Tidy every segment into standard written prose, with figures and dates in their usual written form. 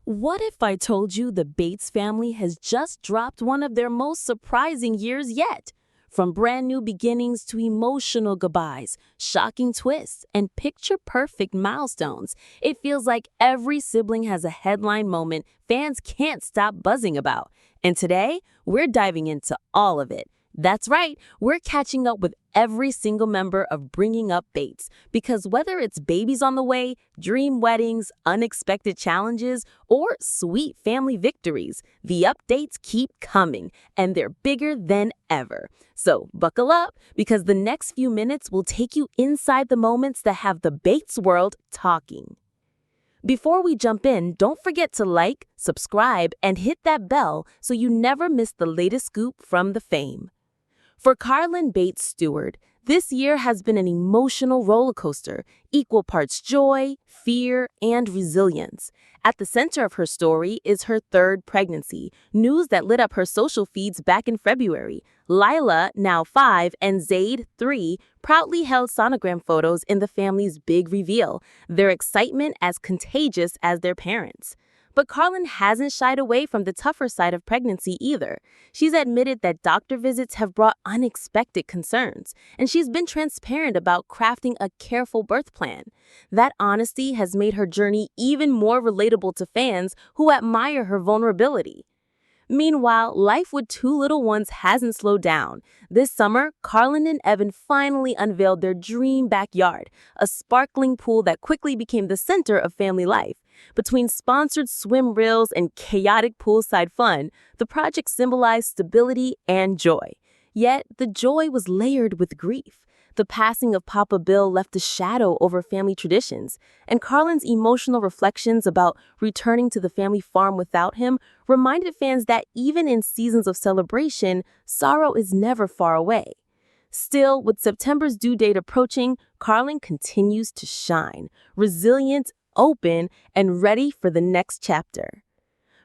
What if I told you the Bates family has just dropped one of their most surprising years yet? From brand new beginnings to emotional goodbyes, shocking twists, and picture-perfect milestones, it feels like every sibling has a headline moment fans can't stop buzzing about. And today, we're diving into all of it. That's right, we're catching up with every single member of Bringing Up Bates, because whether it's babies on the way, dream weddings, unexpected challenges, or sweet family victories, the updates keep coming, and they're bigger than ever. So buckle up, because the next few minutes will take you inside the moments that have the Bates world talking. Before we jump in, don't forget to like, subscribe, and hit that bell so you never miss the latest scoop from the fame. For Carlin Bates Stewart, this year has been an emotional roller coaster, equal parts joy, fear, and resilience. At the center of her story is her third pregnancy, news that lit up her social feeds back in February. Lila, now 5, and Zaid, 3, proudly held sonogram photos in the family's big reveal, their excitement as contagious as their parents. But Carlin hasn't shied away from the tougher side of pregnancy either. She's admitted that doctor visits have brought unexpected concerns, and she's been transparent about crafting a careful birth plan. That honesty has made her journey even more relatable to fans who admire her vulnerability. Meanwhile, life with two little ones hasn't slowed down. This summer, Carlin and Erin finally unveiled their dream backyard, a sparkling pool that quickly became the center of family life. Between sponsored swim reels and chaotic poolside fun, the project symbolized stability and joy. Yet, the joy was layered with grief. The passing of Papa Bill left a shadow over family traditions, and Carlin's emotional reflections about returning to the family farm without him reminded fans that even in seasons of celebration, sorrow is never far away. Still, with September's due date approaching, Carlin continues to shine, resilient, open, and ready for the next chapter.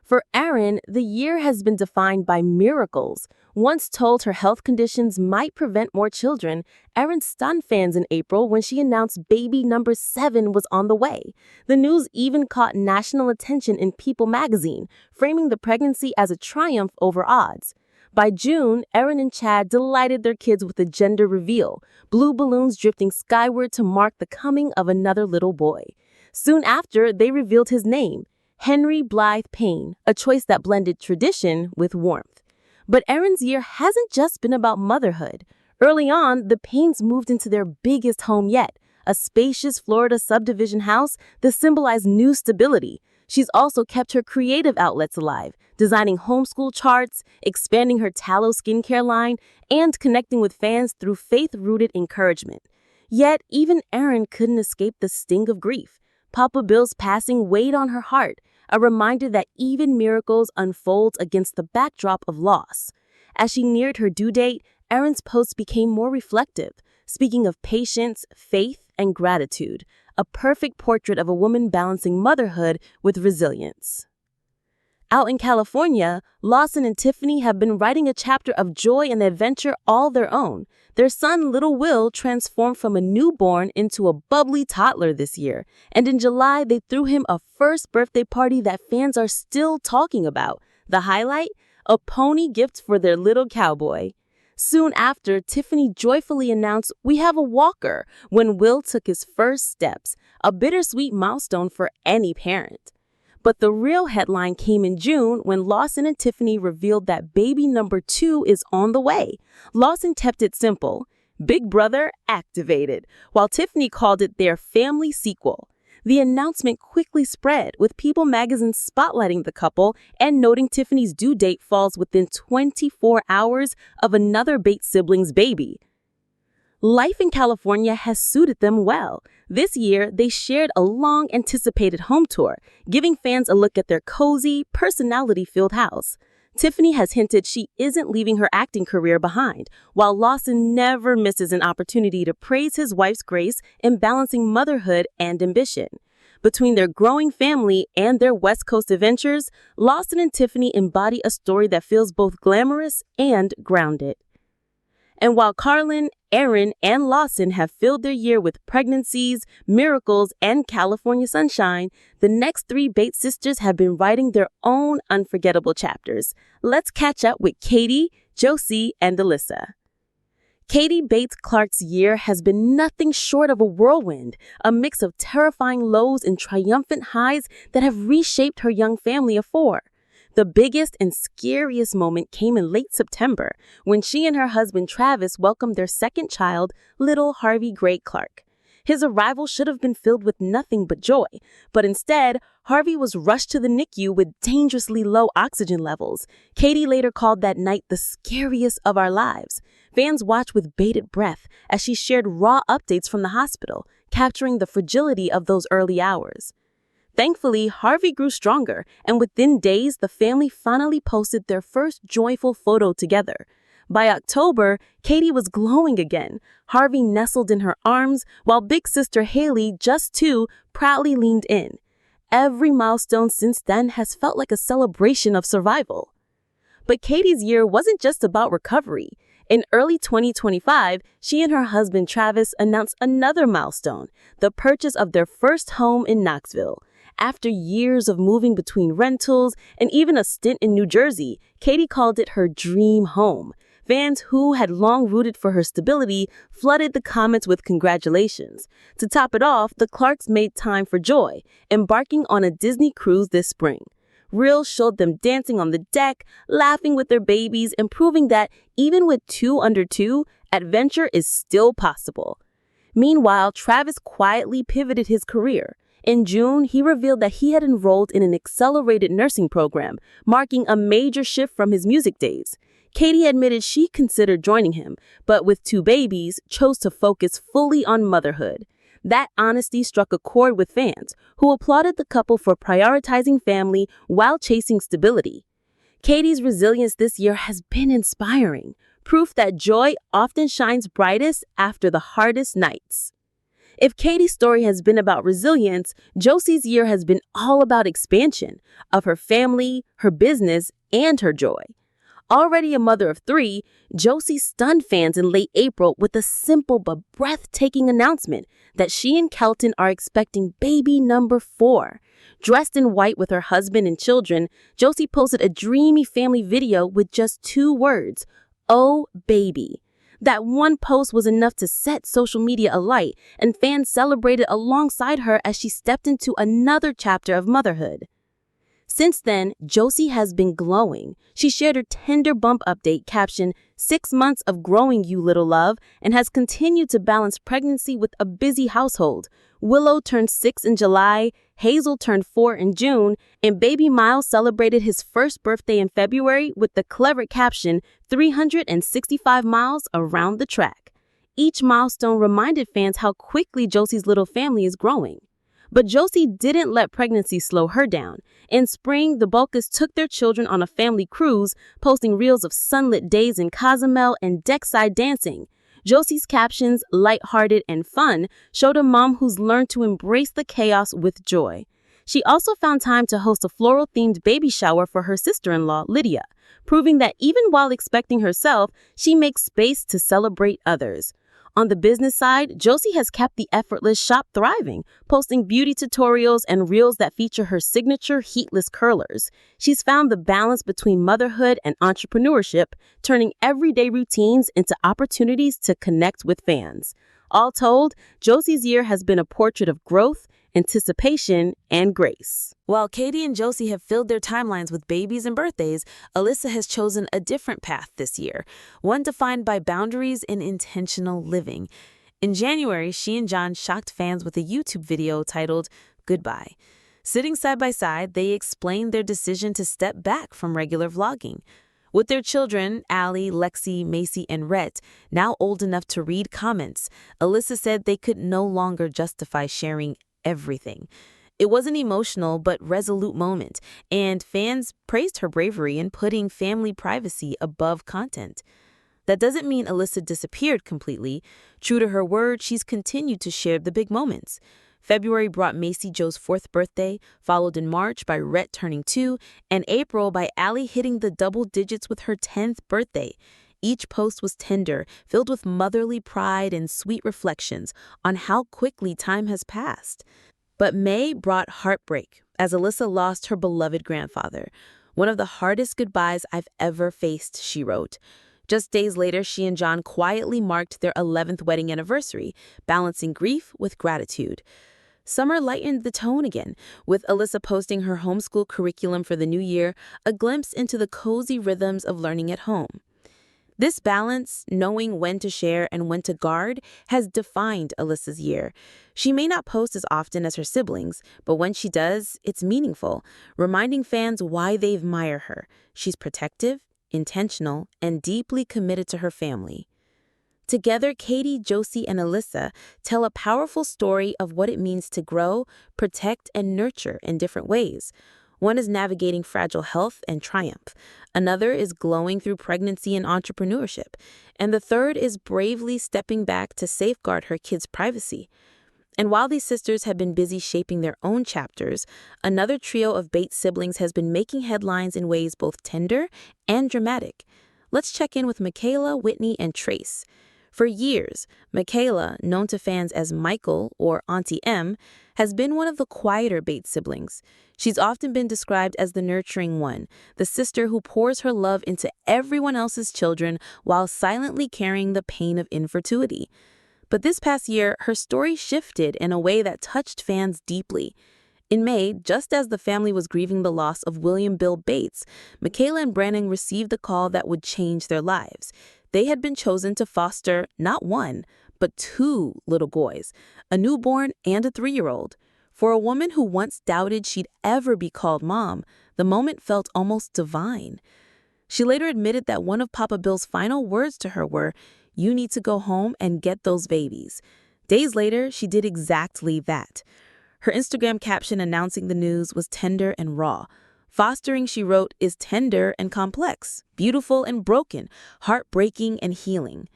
For Erin, the year has been defined by miracles. Once told her health conditions might prevent more children, Erin stunned fans in April when she announced baby number 7 was on the way. The news even caught national attention in People magazine, framing the pregnancy as a triumph over odds. By June, Erin and Chad delighted their kids with a gender reveal, blue balloons drifting skyward to mark the coming of another little boy. Soon after, they revealed his name, Henry Blythe Payne, a choice that blended tradition with warmth. But Erin's year hasn't just been about motherhood. Early on, the Paynes moved into their biggest home yet, a spacious Florida subdivision house that symbolized new stability. She's also kept her creative outlets alive, designing homeschool charts, expanding her tallow skincare line, and connecting with fans through faith-rooted encouragement. Yet, even Erin couldn't escape the sting of grief. Papa Bill's passing weighed on her heart, a reminder that even miracles unfold against the backdrop of loss. As she neared her due date, Erin's posts became more reflective, speaking of patience, faith, and gratitude, a perfect portrait of a woman balancing motherhood with resilience. Out in California, Lawson and Tiffany have been writing a chapter of joy and adventure all their own. Their son, little Will, transformed from a newborn into a bubbly toddler this year. And in July, they threw him a first birthday party that fans are still talking about. The highlight? A pony gift for their little cowboy. Soon after, Tiffany joyfully announced, "We have a walker," when Will took his first steps, a bittersweet milestone for any parent. But the real headline came in June when Lawson and Tiffany revealed that baby number 2 is on the way. Lawson kept it simple, Big Brother activated, while Tiffany called it their family sequel. The announcement quickly spread, with People magazine spotlighting the couple and noting Tiffany's due date falls within 24 hours of another Bates sibling's baby. Life in California has suited them well. This year, they shared a long-anticipated home tour, giving fans a look at their cozy, personality-filled house. Tiffany has hinted she isn't leaving her acting career behind, while Lawson never misses an opportunity to praise his wife's grace in balancing motherhood and ambition. Between their growing family and their West Coast adventures, Lawson and Tiffany embody a story that feels both glamorous and grounded. And while Carlin, Erin, and Lawson have filled their year with pregnancies, miracles, and California sunshine, the next three Bates sisters have been writing their own unforgettable chapters. Let's catch up with Katie, Josie, and Alyssa. Katie Bates Clark's year has been nothing short of a whirlwind, a mix of terrifying lows and triumphant highs that have reshaped her young family of four. The biggest and scariest moment came in late September when she and her husband Travis welcomed their second child, little Harvey Gray Clark. His arrival should have been filled with nothing but joy, but instead, Harvey was rushed to the NICU with dangerously low oxygen levels. Katie later called that night the scariest of our lives. Fans watched with bated breath as she shared raw updates from the hospital, capturing the fragility of those early hours. Thankfully, Harvey grew stronger, and within days, the family finally posted their first joyful photo together. By October, Katie was glowing again. Harvey nestled in her arms, while big sister Haley, just 2, proudly leaned in. Every milestone since then has felt like a celebration of survival. But Katie's year wasn't just about recovery. In early 2025, she and her husband Travis announced another milestone, the purchase of their first home in Knoxville. After years of moving between rentals and even a stint in New Jersey, Katie called it her dream home. Fans who had long rooted for her stability flooded the comments with congratulations. To top it off, the Clarks made time for joy, embarking on a Disney cruise this spring. Reels showed them dancing on the deck, laughing with their babies, and proving that even with 2 under 2, adventure is still possible. Meanwhile, Travis quietly pivoted his career. In June, he revealed that he had enrolled in an accelerated nursing program, marking a major shift from his music days. Katie admitted she considered joining him, but with 2 babies, chose to focus fully on motherhood. That honesty struck a chord with fans, who applauded the couple for prioritizing family while chasing stability. Katie's resilience this year has been inspiring, proof that joy often shines brightest after the hardest nights. If Katie's story has been about resilience, Josie's year has been all about expansion of her family, her business, and her joy. Already a mother of 3, Josie stunned fans in late April with a simple but breathtaking announcement that she and Kelton are expecting baby number 4. Dressed in white with her husband and children, Josie posted a dreamy family video with just 2 words, "Oh, baby." That one post was enough to set social media alight, and fans celebrated alongside her as she stepped into another chapter of motherhood. Since then, Josie has been glowing. She shared her tender bump update captioned, "6 months of growing you, little love," and has continued to balance pregnancy with a busy household. Willow turned 6 in July, Hazel turned 4 in June, and baby Miles celebrated his first birthday in February with the clever caption, 365 miles around the track. Each milestone reminded fans how quickly Josie's little family is growing. But Josie didn't let pregnancy slow her down. In spring, the Bulkas took their children on a family cruise, posting reels of sunlit days in Cozumel and deckside dancing. Josie's captions, lighthearted and fun, showed a mom who's learned to embrace the chaos with joy. She also found time to host a floral-themed baby shower for her sister-in-law, Lydia, proving that even while expecting herself, she makes space to celebrate others. On the business side, Josie has kept the effortless shop thriving, posting beauty tutorials and reels that feature her signature heatless curlers. She's found the balance between motherhood and entrepreneurship, turning everyday routines into opportunities to connect with fans. All told, Josie's year has been a portrait of growth, anticipation, and grace. While Katie and Josie have filled their timelines with babies and birthdays, Alyssa has chosen a different path this year, one defined by boundaries and intentional living. In January, she and John shocked fans with a YouTube video titled Goodbye. Sitting side by side, they explained their decision to step back from regular vlogging. With their children, Allie, Lexi, Macy, and Rhett, now old enough to read comments, Alyssa said they could no longer justify sharing everything. It was an emotional but resolute moment, and fans praised her bravery in putting family privacy above content. That doesn't mean Alyssa disappeared completely. True to her word, she's continued to share the big moments. February brought Macy Jo's 4th birthday, followed in March by Rhett turning 2, and April by Allie hitting the double digits with her 10th birthday. Each post was tender, filled with motherly pride and sweet reflections on how quickly time has passed. But May brought heartbreak as Alyssa lost her beloved grandfather. One of the hardest goodbyes I've ever faced, she wrote. Just days later, she and John quietly marked their 11th wedding anniversary, balancing grief with gratitude. Summer lightened the tone again, with Alyssa posting her homeschool curriculum for the new year, a glimpse into the cozy rhythms of learning at home. This balance, knowing when to share and when to guard, has defined Alyssa's year. She may not post as often as her siblings, but when she does, it's meaningful, reminding fans why they admire her. She's protective, intentional, and deeply committed to her family. Together, Katie, Josie, and Alyssa tell a powerful story of what it means to grow, protect, and nurture in different ways. One is navigating fragile health and triumph. Another is glowing through pregnancy and entrepreneurship. And the third is bravely stepping back to safeguard her kids' privacy. And while these sisters have been busy shaping their own chapters, another trio of Bates siblings has been making headlines in ways both tender and dramatic. Let's check in with Michaela, Whitney, and Trace. For years, Michaela, known to fans as Michael or Auntie M, has been one of the quieter Bates siblings. She's often been described as the nurturing one, the sister who pours her love into everyone else's children while silently carrying the pain of infertility. But this past year, her story shifted in a way that touched fans deeply. In May, just as the family was grieving the loss of William Bill Bates, Michaela and Brandon received the call that would change their lives. They had been chosen to foster not one, but two little boys, a newborn and a 3-year-old. For a woman who once doubted she'd ever be called mom, the moment felt almost divine. She later admitted that one of Papa Bill's final words to her were, "You need to go home and get those babies." Days later, she did exactly that. Her Instagram caption announcing the news was tender and raw. Fostering, she wrote, is tender and complex, beautiful and broken, heartbreaking and healing.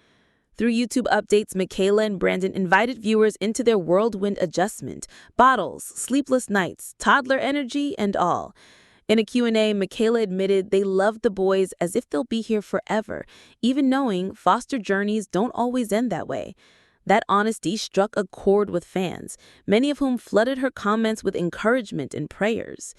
Through YouTube updates, Michaela and Brandon invited viewers into their whirlwind adjustment, bottles, sleepless nights, toddler energy, and all. In a Q&A, Michaela admitted they loved the boys as if they'll be here forever, even knowing foster journeys don't always end that way. That honesty struck a chord with fans, many of whom flooded her comments with encouragement and prayers.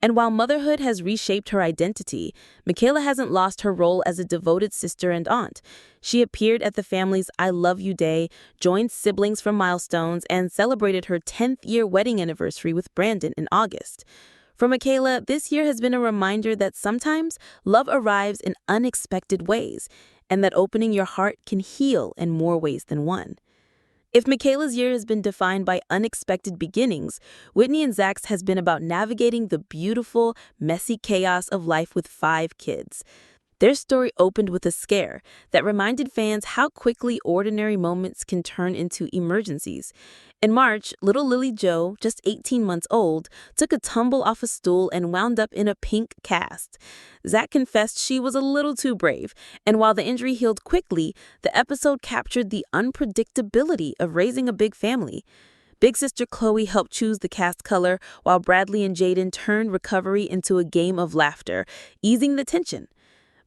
And while motherhood has reshaped her identity, Michaela hasn't lost her role as a devoted sister and aunt. She appeared at the family's I Love You Day, joined siblings from Milestones, and celebrated her 10th-year wedding anniversary with Brandon in August. For Michaela, this year has been a reminder that sometimes love arrives in unexpected ways, and that opening your heart can heal in more ways than one. If Michaela's year has been defined by unexpected beginnings, Whitney and Zach's has been about navigating the beautiful, messy chaos of life with 5 kids. Their story opened with a scare that reminded fans how quickly ordinary moments can turn into emergencies. In March, little Lily Jo, just 18 months old, took a tumble off a stool and wound up in a pink cast. Zach confessed she was a little too brave, and while the injury healed quickly, the episode captured the unpredictability of raising a big family. Big sister Chloe helped choose the cast color, while Bradley and Jaden turned recovery into a game of laughter, easing the tension.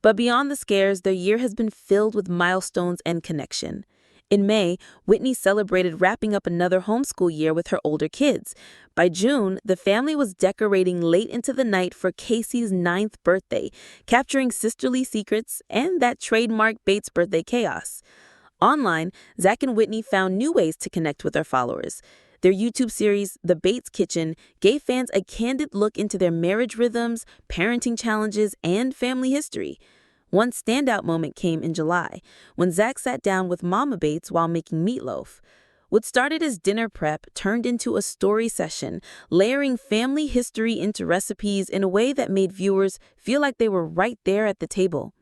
But beyond the scares, their year has been filled with milestones and connection. In May, Whitney celebrated wrapping up another homeschool year with her older kids. By June, the family was decorating late into the night for Casey's 9th birthday, capturing sisterly secrets and that trademark Bates birthday chaos. Online, Zach and Whitney found new ways to connect with their followers. Their YouTube series, The Bates Kitchen, gave fans a candid look into their marriage rhythms, parenting challenges, and family history. One standout moment came in July, when Zach sat down with Mama Bates while making meatloaf. What started as dinner prep turned into a story session, layering family history into recipes in a way that made viewers feel like they were right there at the table.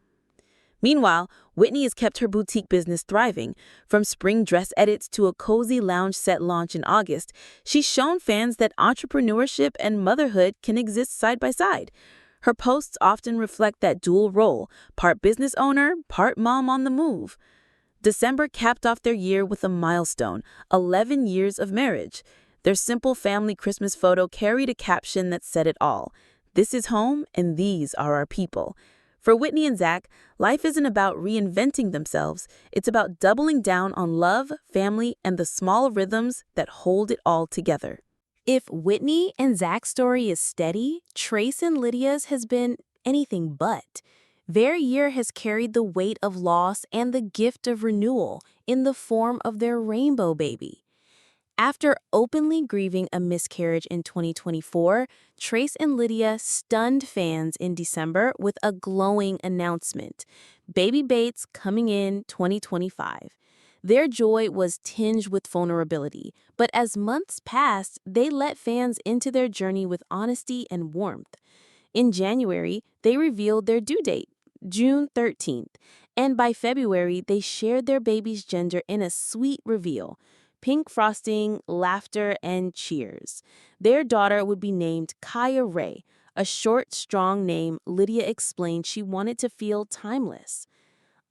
Meanwhile, Whitney has kept her boutique business thriving. From spring dress edits to a cozy lounge set launch in August, she's shown fans that entrepreneurship and motherhood can exist side by side. Her posts often reflect that dual role, part business owner, part mom on the move. December capped off their year with a milestone, 11 years of marriage. Their simple family Christmas photo carried a caption that said it all. "This is home and these are our people." For Whitney and Zach, life isn't about reinventing themselves. It's about doubling down on love, family, and the small rhythms that hold it all together. If Whitney and Zach's story is steady, Trace and Lydia's has been anything but. Their year has carried the weight of loss and the gift of renewal in the form of their rainbow baby. After openly grieving a miscarriage in 2024, Trace and Lydia stunned fans in December with a glowing announcement: Baby Bates coming in 2025. Their joy was tinged with vulnerability, but as months passed, they let fans into their journey with honesty and warmth. In January, they revealed their due date, June 13th, and by February, they shared their baby's gender in a sweet reveal: pink frosting, laughter, and cheers. Their daughter would be named Kaya Ray, a short, strong name Lydia explained she wanted to feel timeless.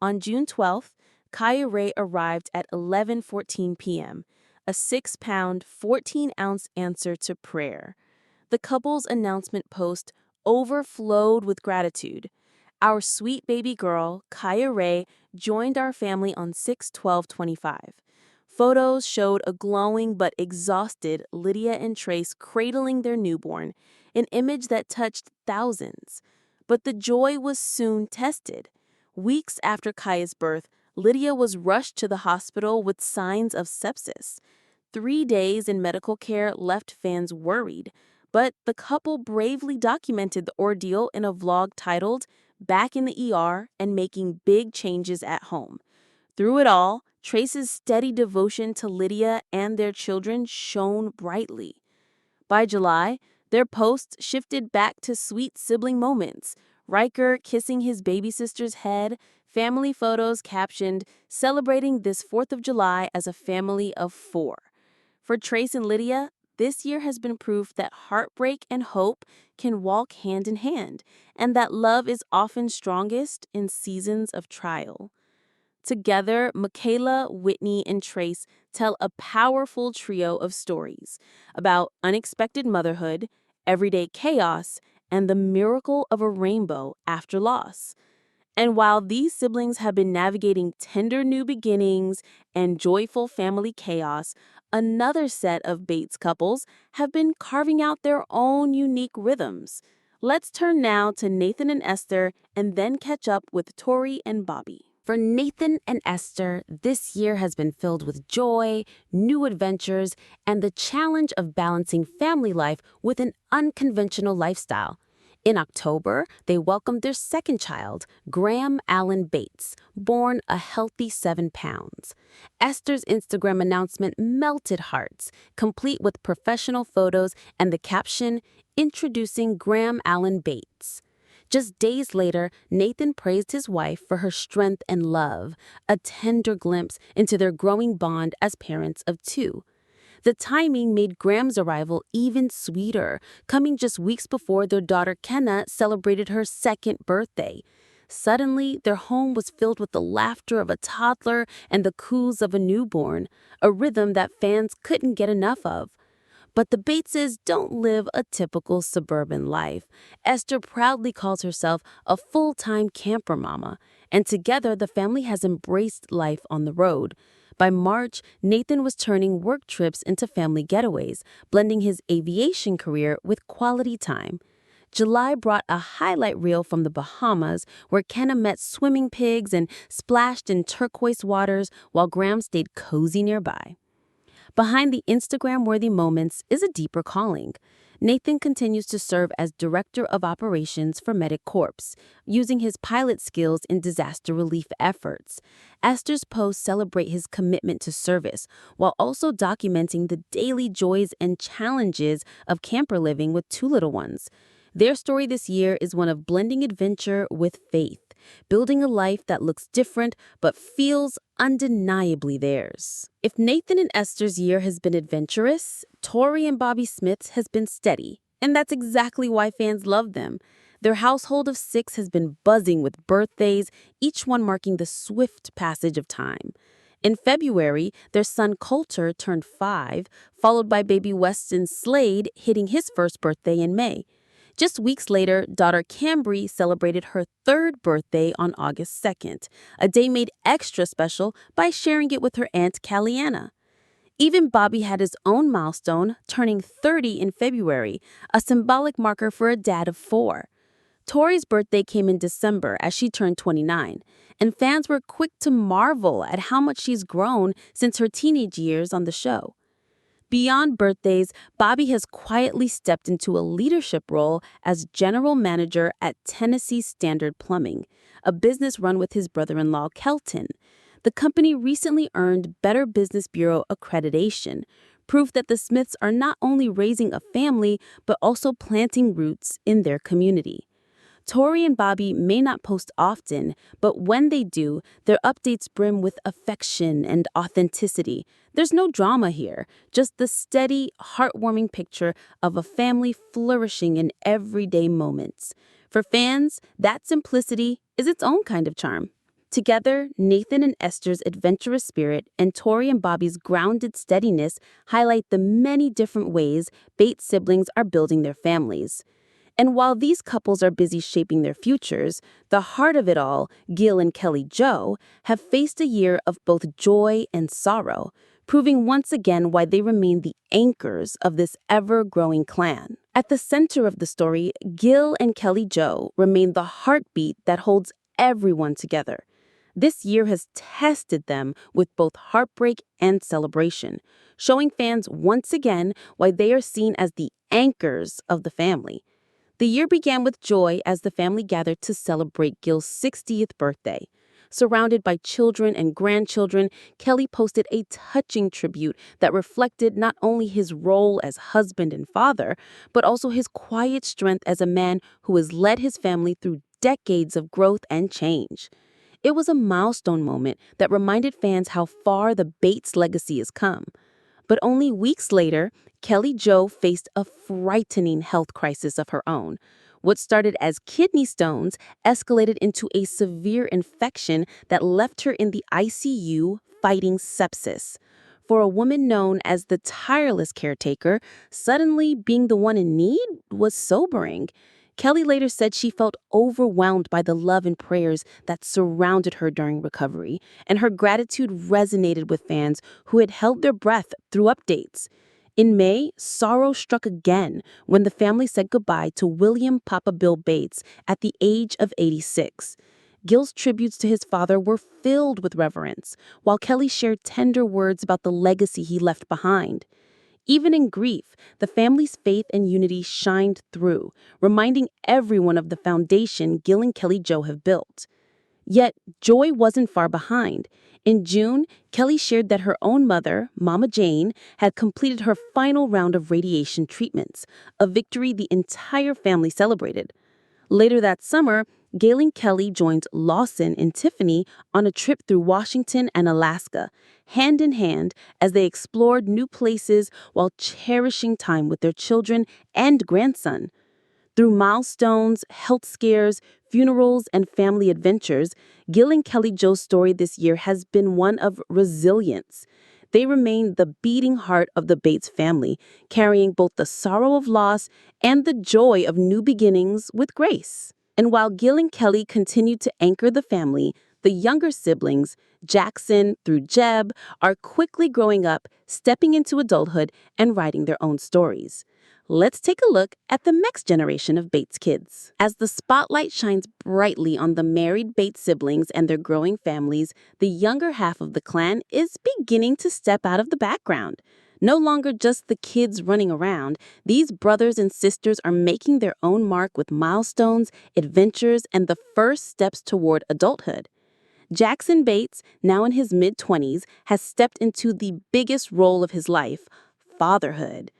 On June 12th, Kaya Ray arrived at 11:14 p.m., a 6-pound, 14-ounce answer to prayer. The couple's announcement post overflowed with gratitude. Our sweet baby girl, Kaya Ray, joined our family on 6/12/25. Photos showed a glowing but exhausted Lydia and Trace cradling their newborn, an image that touched thousands. But the joy was soon tested. Weeks after Kaya's birth, Lydia was rushed to the hospital with signs of sepsis. 3 days in medical care left fans worried, but the couple bravely documented the ordeal in a vlog titled "Back in the ER and Making Big Changes at Home." Through it all, Trace's steady devotion to Lydia and their children shone brightly. By July, their posts shifted back to sweet sibling moments: Riker kissing his baby sister's head, family photos captioned, "Celebrating this 4th of July as a family of 4." For Trace and Lydia, this year has been proof that heartbreak and hope can walk hand in hand, and that love is often strongest in seasons of trial. Together, Michaela, Whitney, and Trace tell a powerful trio of stories about unexpected motherhood, everyday chaos, and the miracle of a rainbow after loss. And while these siblings have been navigating tender new beginnings and joyful family chaos, another set of Bates couples have been carving out their own unique rhythms. Let's turn now to Nathan and Esther and then catch up with Tori and Bobby. For Nathan and Esther, this year has been filled with joy, new adventures, and the challenge of balancing family life with an unconventional lifestyle. In October, they welcomed their second child, Graham Allen Bates, born a healthy 7 pounds. Esther's Instagram announcement melted hearts, complete with professional photos and the caption, "Introducing Graham Allen Bates." Just days later, Nathan praised his wife for her strength and love, a tender glimpse into their growing bond as parents of 2. The timing made Graham's arrival even sweeter, coming just weeks before their daughter Kenna celebrated her 2nd birthday. Suddenly, their home was filled with the laughter of a toddler and the coos of a newborn, a rhythm that fans couldn't get enough of. But the Bateses don't live a typical suburban life. Esther proudly calls herself a full-time camper mama, and together the family has embraced life on the road. By March, Nathan was turning work trips into family getaways, blending his aviation career with quality time. July brought a highlight reel from the Bahamas, where Kenna met swimming pigs and splashed in turquoise waters while Graham stayed cozy nearby. Behind the Instagram-worthy moments is a deeper calling. Nathan continues to serve as Director of Operations for Medic Corps, using his pilot skills in disaster relief efforts. Esther's posts celebrate his commitment to service, while also documenting the daily joys and challenges of camper living with 2 little ones. Their story this year is one of blending adventure with faith, building a life that looks different but feels undeniably theirs. If Nathan and Esther's year has been adventurous, Tori and Bobby Smith's has been steady, and that's exactly why fans love them. Their household of 6 has been buzzing with birthdays, each one marking the swift passage of time. In February, their son Coulter turned 5, followed by baby Weston Slade hitting his first birthday in May. Just weeks later, daughter Cambry celebrated her third birthday on August 2nd, a day made extra special by sharing it with her aunt Caliana. Even Bobby had his own milestone, turning 30 in February, a symbolic marker for a dad of 4. Tori's birthday came in December as she turned 29, and fans were quick to marvel at how much she's grown since her teenage years on the show. Beyond birthdays, Bobby has quietly stepped into a leadership role as general manager at Tennessee Standard Plumbing, a business run with his brother-in-law Kelton. The company recently earned Better Business Bureau accreditation, proof that the Smiths are not only raising a family but also planting roots in their community. Tori and Bobby may not post often, but when they do, their updates brim with affection and authenticity. There's no drama here, just the steady, heartwarming picture of a family flourishing in everyday moments. For fans, that simplicity is its own kind of charm. Together, Nathan and Esther's adventurous spirit and Tori and Bobby's grounded steadiness highlight the many different ways Bates siblings are building their families. And while these couples are busy shaping their futures, the heart of it all, Gil and Kelly Jo, have faced a year of both joy and sorrow, proving once again why they remain the anchors of this ever-growing clan. At the center of the story, Gil and Kelly Jo remain the heartbeat that holds everyone together. This year has tested them with both heartbreak and celebration, showing fans once again why they are seen as the anchors of the family. The year began with joy as the family gathered to celebrate Gil's 60th birthday. Surrounded by children and grandchildren, Kelly posted a touching tribute that reflected not only his role as husband and father, but also his quiet strength as a man who has led his family through decades of growth and change. It was a milestone moment that reminded fans how far the Bates legacy has come. But only weeks later, Kelly Jo faced a frightening health crisis of her own. What started as kidney stones escalated into a severe infection that left her in the ICU fighting sepsis. For a woman known as the tireless caretaker, suddenly being the one in need was sobering. Kelly later said she felt overwhelmed by the love and prayers that surrounded her during recovery, and her gratitude resonated with fans who had held their breath through updates. In May, sorrow struck again when the family said goodbye to William Papa Bill Bates at the age of 86. Gil's tributes to his father were filled with reverence, while Kelly shared tender words about the legacy he left behind. Even in grief, the family's faith and unity shined through, reminding everyone of the foundation Gil and Kelly Jo have built. Yet, joy wasn't far behind. In June, Kelly shared that her own mother, Mama Jane, had completed her final round of radiation treatments, a victory the entire family celebrated. Later that summer, Gil and Kelly joined Lawson and Tiffany on a trip through Washington and Alaska, hand in hand as they explored new places while cherishing time with their children and grandson. Through milestones, health scares, funerals, and family adventures, Gil and Kelly Jo's story this year has been one of resilience. They remain the beating heart of the Bates family, carrying both the sorrow of loss and the joy of new beginnings with grace. And while Gil and Kelly continue to anchor the family, the younger siblings, Jackson through Jeb, are quickly growing up, stepping into adulthood, and writing their own stories. Let's take a look at the next generation of Bates kids. As the spotlight shines brightly on the married Bates siblings and their growing families, the younger half of the clan is beginning to step out of the background. No longer just the kids running around, these brothers and sisters are making their own mark with milestones, adventures, and the first steps toward adulthood. Jackson Bates, now in his mid-20s, has stepped into the biggest role of his life, fatherhood.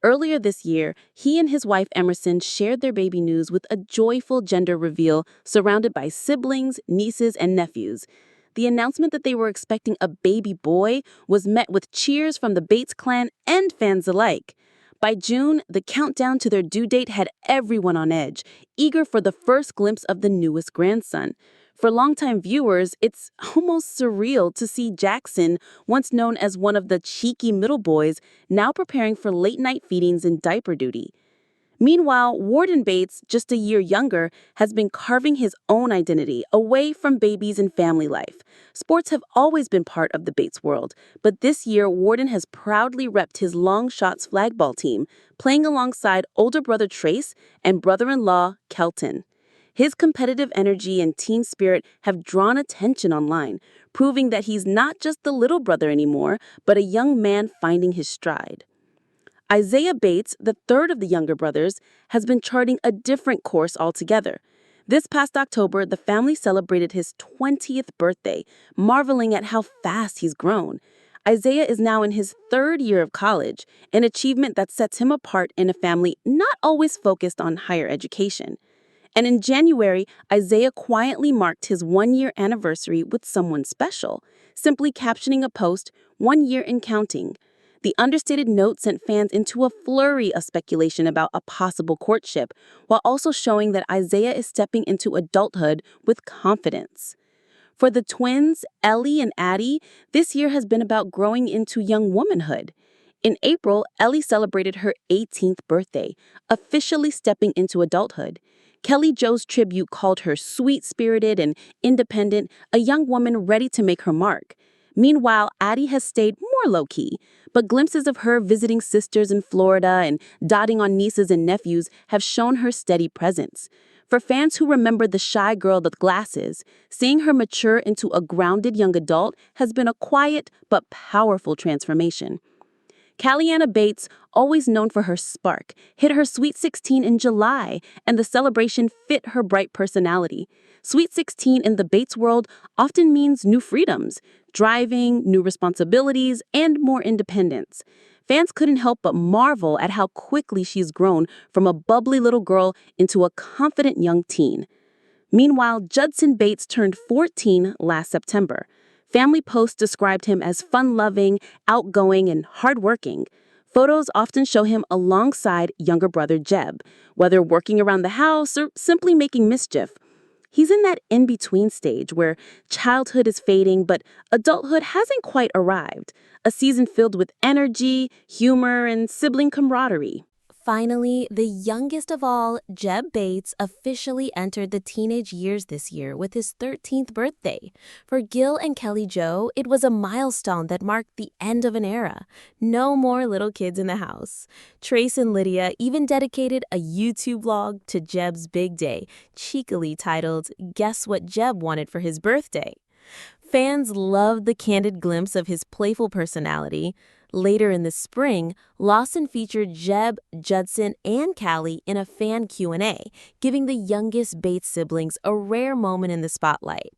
Earlier this year, he and his wife Emerson shared their baby news with a joyful gender reveal surrounded by siblings, nieces, and nephews. The announcement that they were expecting a baby boy was met with cheers from the Bates clan and fans alike. By June, the countdown to their due date had everyone on edge, eager for the first glimpse of the newest grandson. For longtime viewers, it's almost surreal to see Jackson, once known as one of the cheeky middle boys, now preparing for late-night feedings and diaper duty. Meanwhile, Warden Bates, just a year younger, has been carving his own identity away from babies and family life. Sports have always been part of the Bates world, but this year Warden has proudly repped his long shots flagball team, playing alongside older brother Trace and brother-in-law Kelton. His competitive energy and team spirit have drawn attention online, proving that he's not just the little brother anymore, but a young man finding his stride. Isaiah Bates, the third of the younger brothers, has been charting a different course altogether. This past October, the family celebrated his 20th birthday, marveling at how fast he's grown. Isaiah is now in his third year of college, an achievement that sets him apart in a family not always focused on higher education. And in January, Isaiah quietly marked his one-year anniversary with someone special, simply captioning a post, "1 year and counting." The understated note sent fans into a flurry of speculation about a possible courtship, while also showing that Isaiah is stepping into adulthood with confidence. For the twins, Ellie and Addie, this year has been about growing into young womanhood. In April, Ellie celebrated her 18th birthday, officially stepping into adulthood. Kelly Jo's tribute called her sweet-spirited and independent, a young woman ready to make her mark. Meanwhile, Addie has stayed more low-key, but glimpses of her visiting sisters in Florida and dotting on nieces and nephews have shown her steady presence. For fans who remember the shy girl with glasses, seeing her mature into a grounded young adult has been a quiet but powerful transformation. Calliana Bates, always known for her spark, hit her Sweet 16 in July, and the celebration fit her bright personality. Sweet 16 in the Bates world often means new freedoms, driving, new responsibilities, and more independence. Fans couldn't help but marvel at how quickly she's grown from a bubbly little girl into a confident young teen. Meanwhile, Judson Bates turned 14 last September. Family posts described him as fun-loving, outgoing, and hardworking. Photos often show him alongside younger brother Jeb, whether working around the house or simply making mischief. He's in that in-between stage where childhood is fading, but adulthood hasn't quite arrived. A season filled with energy, humor, and sibling camaraderie. Finally, the youngest of all, Jeb Bates, officially entered the teenage years this year with his 13th birthday. For Gil and Kelly Jo, it was a milestone that marked the end of an era. No more little kids in the house. Trace and Lydia even dedicated a YouTube vlog to Jeb's big day, cheekily titled, "Guess What Jeb Wanted for His Birthday?" Fans loved the candid glimpse of his playful personality. Later in the spring, Lawson featured Jeb, Judson, and Callie in a fan Q&A, giving the youngest Bates siblings a rare moment in the spotlight.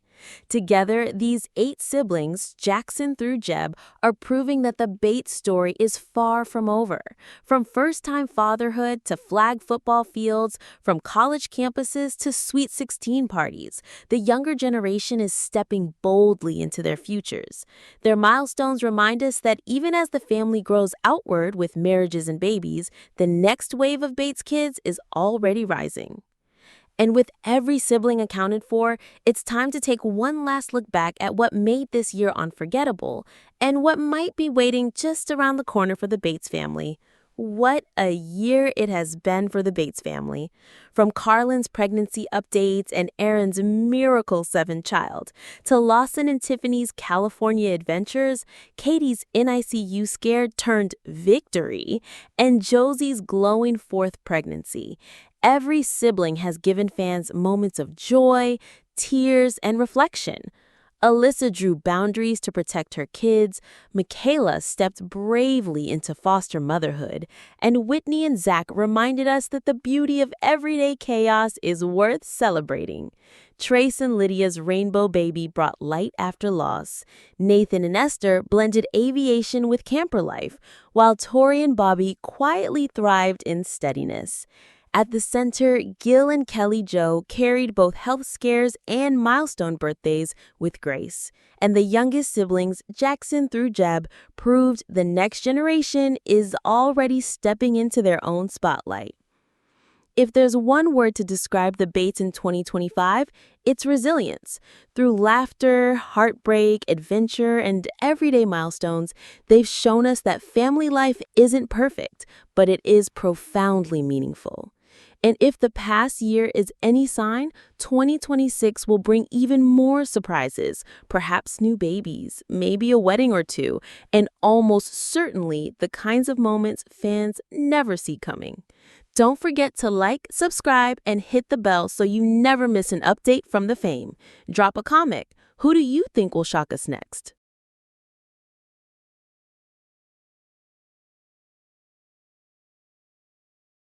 Together, these 8 siblings, Jackson through Jeb, are proving that the Bates story is far from over. From first-time fatherhood to flag football fields, from college campuses to Sweet 16 parties, the younger generation is stepping boldly into their futures. Their milestones remind us that even as the family grows outward with marriages and babies, the next wave of Bates kids is already rising. And with every sibling accounted for, it's time to take one last look back at what made this year unforgettable and what might be waiting just around the corner for the Bates family. What a year it has been for the Bates family. From Carlin's pregnancy updates and Erin's miracle 7th child, to Lawson and Tiffany's California adventures, Katie's NICU scare turned victory, and Josie's glowing 4th pregnancy. Every sibling has given fans moments of joy, tears, and reflection. Alyssa drew boundaries to protect her kids, Michaela stepped bravely into foster motherhood, and Whitney and Zach reminded us that the beauty of everyday chaos is worth celebrating. Trace and Lydia's rainbow baby brought light after loss. Nathan and Esther blended aviation with camper life, while Tori and Bobby quietly thrived in steadiness. At the center, Gil and Kelly Jo carried both health scares and milestone birthdays with grace. And the youngest siblings, Jackson through Jeb, proved the next generation is already stepping into their own spotlight. If there's one word to describe the Bates in 2025, it's resilience. Through laughter, heartbreak, adventure, and everyday milestones, they've shown us that family life isn't perfect, but it is profoundly meaningful. And if the past year is any sign, 2026 will bring even more surprises, perhaps new babies, maybe a wedding or two, and almost certainly the kinds of moments fans never see coming. Don't forget to like, subscribe, and hit the bell so you never miss an update from the fame. Drop a comment. Who do you think will shock us next?